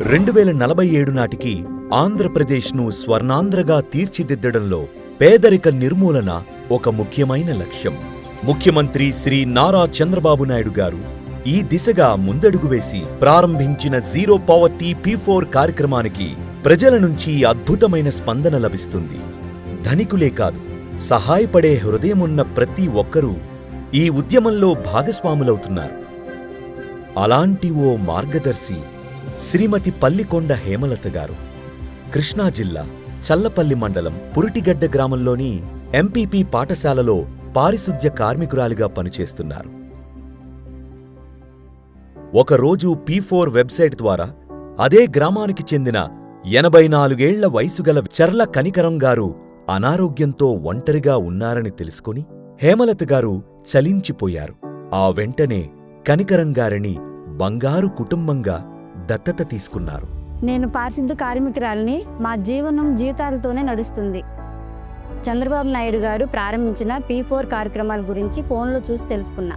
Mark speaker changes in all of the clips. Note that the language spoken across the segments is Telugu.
Speaker 1: 2047 నాటికి ఆంధ్రప్రదేశ్ను స్వర్ణాంధ్రగా తీర్చిదిద్దడంలో పేదరిక నిర్మూలన ఒక ముఖ్యమైన లక్ష్యం. ముఖ్యమంత్రి శ్రీ నారా చంద్రబాబు నాయుడు గారు ఈ దిశగా ముందడుగు వేసి ప్రారంభించిన జీరో పావర్టీ P4 కార్యక్రమానికి ప్రజల నుంచి అద్భుతమైన స్పందన లభిస్తుంది. ధనికులే కాదు, సహాయపడే హృదయమున్న ప్రతి ఒక్కరూ ఈ ఉద్యమంలో భాగస్వాములవుతున్నారు. అలాంటి ఓ మార్గదర్శి శ్రీమతి పల్లికొండ హేమలత గారు కృష్ణా జిల్లా చల్లపల్లి మండలం పురిటిగడ్డ గ్రామంలోని ఎంపీపీ పాఠశాలలో పారిశుద్ధ్య కార్మికురాలిగా పనిచేస్తున్నారు. ఒకరోజు P4 వెబ్సైట్ ద్వారా అదే గ్రామానికి చెందిన 84 ఏళ్ల వయసుగల చర్ల కనికరం గారు అనారోగ్యంతో ఒంటరిగా ఉన్నారని తెలుసుకుని హేమలత గారు చలించిపోయారు. ఆ వెంటనే కనికరం గారిని బంగారు కుటుంబంగా దత్తత తీసుకున్నారు.
Speaker 2: నేను పారిశుద్ధ్య కార్మికురాలిని. మా జీవితాలతోనే నడుస్తుంది. చంద్రబాబు నాయుడు గారు ప్రారంభించిన P4 కార్యక్రమాల గురించి ఫోన్లో చూసి తెలుసుకున్నా.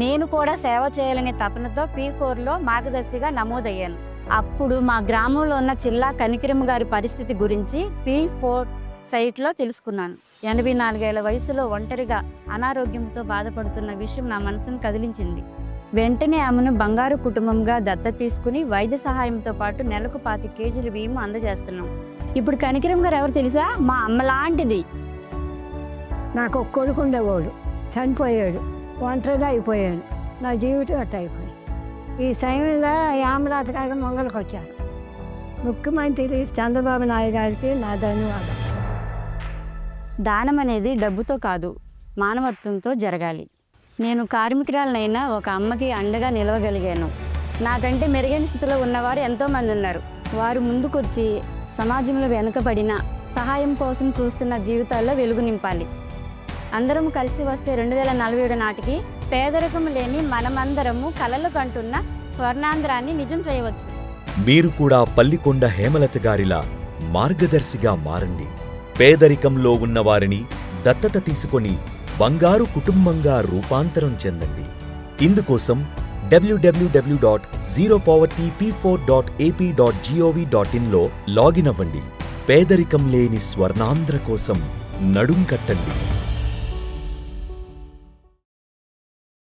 Speaker 2: నేను కూడా సేవ చేయాలనే తపనతో P4లో మార్గదర్శిగా నమోదయ్యాను. అప్పుడు మా గ్రామంలో ఉన్న చిల్లా కనికరం గారి పరిస్థితి గురించి P4 సైట్లో తెలుసుకున్నాను. 84 ఏళ్ల వయసులో ఒంటరిగా అనారోగ్యంతో బాధపడుతున్న విషయం నా మనసును కదిలించింది. వెంటనే ఆమెను బంగారు కుటుంబంగా దత్తత తీసుకుని వైద్య సహాయంతో పాటు నెలకు 25 కేజీల బియ్యం అందజేస్తున్నాం. ఇప్పుడు కనికరం గారు ఎవరు తెలుసా? మా అమ్మ లాంటిది.
Speaker 3: నాకు ఒక కొడుకు ఉండేవాడు, చనిపోయాడు, ఒంటరిగా అయిపోయాడు. నా జీవితం అట్ట అయిపోయింది. ఈ సమయంలో యామరాత కాక మొంగళకు వచ్చాను. ముఖ్యమంత్రి చంద్రబాబు నాయుడు గారికి నా ధన్యవాదాలు.
Speaker 2: దానం అనేది డబ్బుతో కాదు, మానవత్వంతో జరగాలి. నేను కార్మికురాలనైనా ఒక అమ్మకి అండగా నిలవగలిగాను. నాకంటే మెరుగైన స్థితిలో ఉన్నవారు ఎంతోమంది ఉన్నారు. వారు ముందుకొచ్చి సమాజంలో వెనుకబడిన సహాయం కోసం చూస్తున్న జీవితాల్లో వెలుగు నింపాలి. అందరం కలిసి వస్తే 2047 నాటికి పేదరికం లేని మనమందరము కలలు కంటున్న స్వర్ణాంధ్రాన్ని నిజం చేయవచ్చు.
Speaker 1: మీరు కూడా పల్లికొండ హేమలత గారిలా మార్గదర్శిగా మారండి. పేదరికంలో ఉన్నవారిని దత్తత తీసుకొని బంగారు కుటుంబంగా రూపాంతరం చెందండి. ఇందుకోసం www.zeropovertyp4.ap.gov.in లో లాగిన్ అవ్వండి. పేదరికం లేని స్వర్ణాంధ్ర కోసం నడుం కట్టండి.